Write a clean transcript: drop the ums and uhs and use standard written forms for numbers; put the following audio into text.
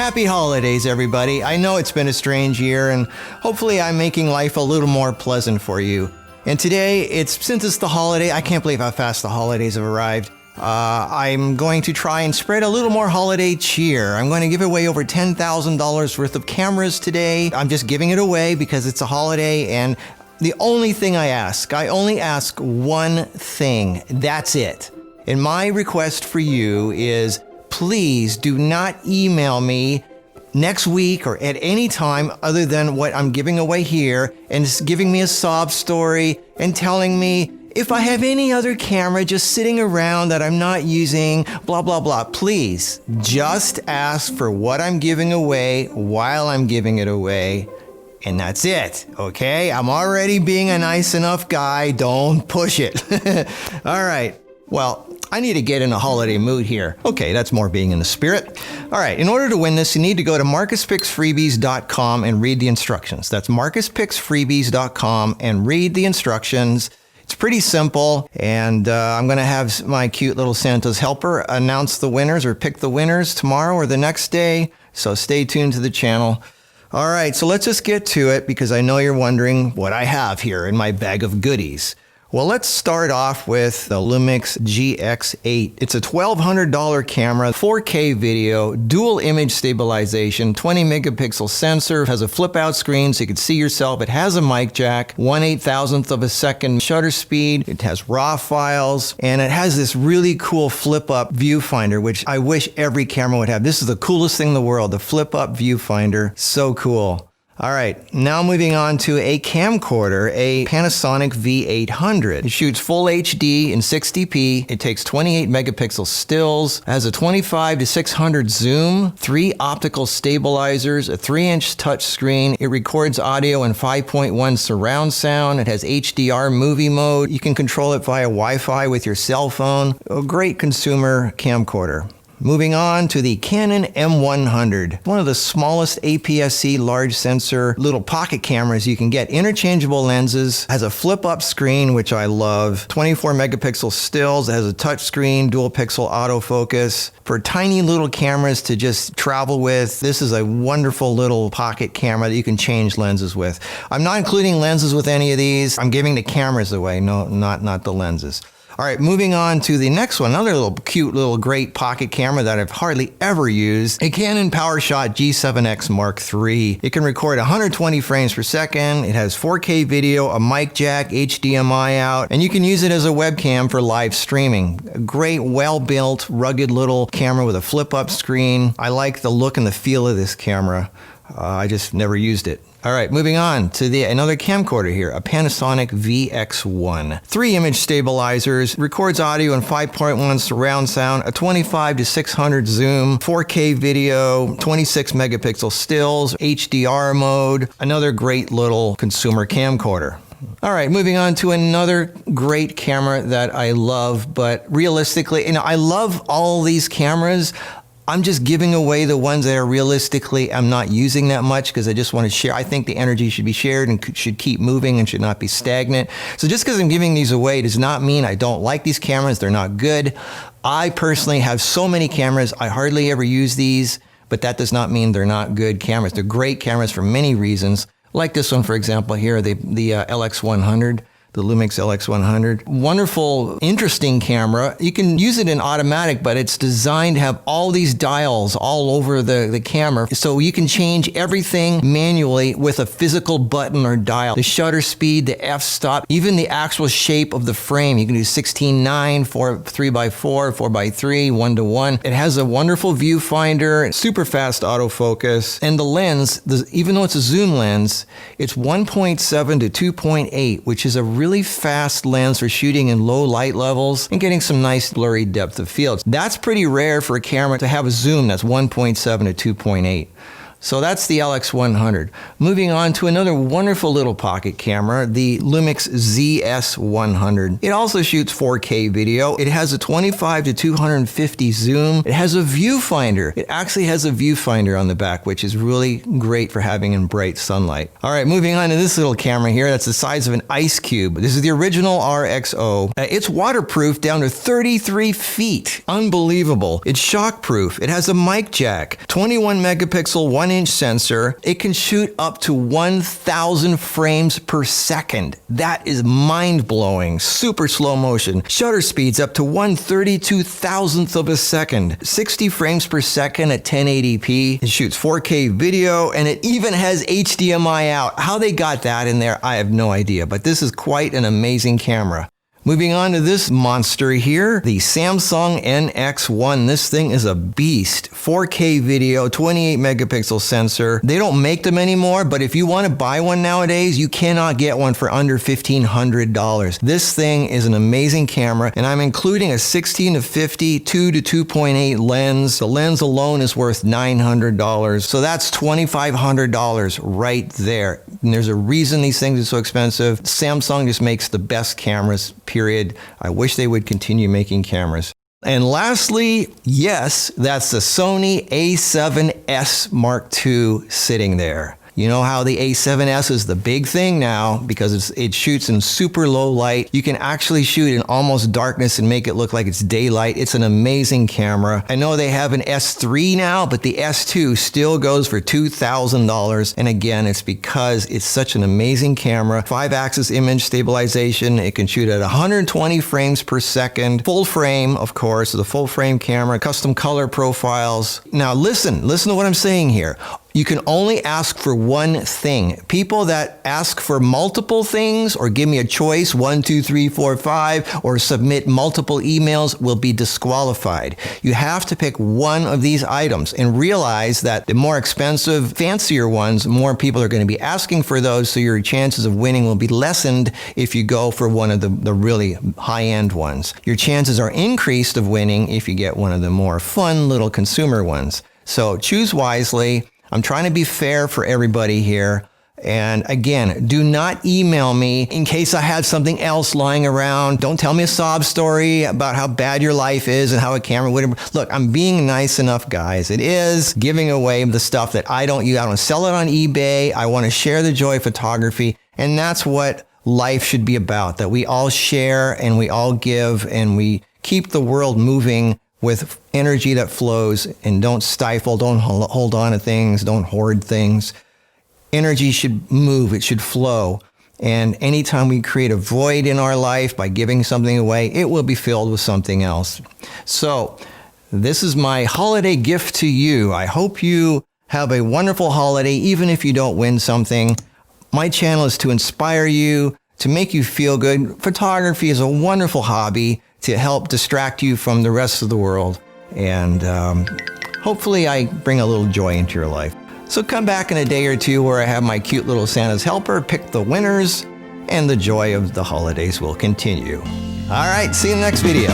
Happy holidays, everybody. I know it's been a strange year, and hopefully I'm making life a little more pleasant for you. And today, since it's the holiday, I can't believe how fast the holidays have arrived. I'm going to try and spread a little more holiday cheer. I'm going to give away over $10,000 worth of cameras today. I'm just giving it away because it's a holiday, and the only thing I only ask one thing. That's it. And my request for you is, please do not email me next week or at any time other than what I'm giving away here and just giving me a sob story and telling me if I have any other camera just sitting around that I'm not using, blah, blah, blah. Please just ask for what I'm giving away while I'm giving it away. And that's it, okay? I'm already being a nice enough guy. Don't push it. All right. Well, I need to get in a holiday mood here. Okay, that's more being in the spirit. All right, in order to win this, you need to go to markuspicksfreebies.com and read the instructions. That's markuspicksfreebies.com and read the instructions. It's pretty simple, and I'm going to have my cute little Santa's helper announce the winners or pick the winners tomorrow or the next day, so stay tuned to the channel. All right, so let's just get to it because I know you're wondering what I have here in my bag of goodies. Well, let's start off with the Lumix GX8. It's a $1,200 camera, 4K video, dual image stabilization, 20 megapixel sensor, has a flip out screen so you can see yourself. It has a mic jack, 1/8,000th of a second shutter speed. It has RAW files, and it has this really cool flip up viewfinder, which I wish every camera would have. This is the coolest thing in the world, the flip up viewfinder. So cool. All right, now moving on to a camcorder, a Panasonic V800. It shoots full HD in 60p. It takes 28 megapixel stills, has a 25-600 zoom, 3 optical stabilizers, a 3-inch touchscreen. It records audio in 5.1 surround sound. It has HDR movie mode. You can control it via Wi-Fi with your cell phone. A great consumer camcorder. Moving on to the Canon M100, one of the smallest APS-C large sensor little pocket cameras you can get. Interchangeable lenses, has a flip-up screen, which I love, 24 megapixel stills, it has a touch screen, dual pixel autofocus. For tiny little cameras to just travel with, this is a wonderful little pocket camera that you can change lenses with. I'm not including lenses with any of these. I'm giving the cameras away, no, not the lenses. All right, moving on to the next one, another little cute little great pocket camera that I've hardly ever used, a Canon PowerShot G7X Mark III. It can record 120 frames per second. It has 4K video, a mic jack, HDMI out, and you can use it as a webcam for live streaming. A great, well-built, rugged little camera with a flip-up screen. I like the look and the feel of this camera. I just never used it. All right, moving on to another camcorder here, a Panasonic VX1. 3 image stabilizers, records audio in 5.1 surround sound, a 25-600 zoom, 4K video, 26 megapixel stills, HDR mode. Another great little consumer camcorder. All right, moving on to another great camera that I love, but realistically, I love all these cameras. I'm just giving away the ones that are realistically I'm not using that much because I just want to share. I think the energy should be shared and should keep moving and should not be stagnant. So just because I'm giving these away does not mean I don't like these cameras. They're not good. I personally have so many cameras. I hardly ever use these, but that does not mean they're not good cameras. They're great cameras for many reasons. Like this one, for example, here, the LX100. The Lumix LX100. Wonderful, interesting camera. You can use it in automatic, but it's designed to have all these dials all over the camera. So you can change everything manually with a physical button or dial. The shutter speed, the f-stop, even the actual shape of the frame. You can do 16:9, 3x4, 4x3, 1:1. It has a wonderful viewfinder, super fast autofocus, and the lens, even though it's a zoom lens, it's 1.7 to 2.8, which is a really fast lens for shooting in low light levels and getting some nice blurry depth of field. That's pretty rare for a camera to have a zoom that's 1.7 to 2.8. So that's the LX100. Moving on to another wonderful little pocket camera, the Lumix ZS100. It also shoots 4K video. It has a 25 to 250 zoom. It has a viewfinder. It actually has a viewfinder on the back, which is really great for having in bright sunlight. All right, moving on to this little camera here. That's the size of an ice cube. This is the original Rxo. It's waterproof down to 33 feet. Unbelievable. It's shockproof. It has a mic jack, 21 megapixel 1-inch sensor. It can shoot up to 1,000 frames per second. That is mind-blowing. Super slow motion. Shutter speeds up to 1/32,000th of a second. 60 frames per second at 1080p. It shoots 4K video, and it even has HDMI out. How they got that in there, I have no idea, but this is quite an amazing camera. Moving on to this monster here, the Samsung NX1. This thing is a beast. 4K video, 28 megapixel sensor. They don't make them anymore, but if you want to buy one nowadays, you cannot get one for under $1,500. This thing is an amazing camera, and I'm including a 16 to 50, 2 to 2.8 lens. The lens alone is worth $900, so that's $2,500 right there. And there's a reason these things are so expensive. Samsung just makes the best cameras, period. I wish they would continue making cameras. And lastly, yes, that's the Sony A7S Mark II sitting there. You know how the A7S is the big thing now because it shoots in super low light. You can actually shoot in almost darkness and make it look like it's daylight. It's an amazing camera. I know they have an S3 now, but the S2 still goes for $2,000. And again, it's because it's such an amazing camera. 5-axis image stabilization. It can shoot at 120 frames per second. Full frame, of course, the full frame camera, custom color profiles. Now listen to what I'm saying here. You can only ask for one thing. People that ask for multiple things or give me a choice, 1, 2, 3, 4, 5, or submit multiple emails will be disqualified. You have to pick one of these items and realize that the more expensive, fancier ones, more people are going to be asking for those, so your chances of winning will be lessened if you go for one of the really high-end ones. Your chances are increased of winning if you get one of the more fun little consumer ones. So choose wisely. I'm trying to be fair for everybody here. And again, do not email me in case I have something else lying around. Don't tell me a sob story about how bad your life is and how a camera would... Look, I'm being nice enough, guys. It is giving away the stuff that I don't use. I don't sell it on eBay. I want to share the joy of photography. And that's what life should be about, that we all share and we all give and we keep the world moving with energy that flows, and don't stifle, don't hold on to things, don't hoard things. Energy should move, it should flow. And anytime we create a void in our life by giving something away, it will be filled with something else. So this is my holiday gift to you. I hope you have a wonderful holiday, even if you don't win something. My channel is to inspire you, to make you feel good. Photography is a wonderful hobby to help distract you from the rest of the world. And hopefully I bring a little joy into your life. So come back in a day or two where I have my cute little Santa's helper pick the winners, and the joy of the holidays will continue. All right, see you in the next video.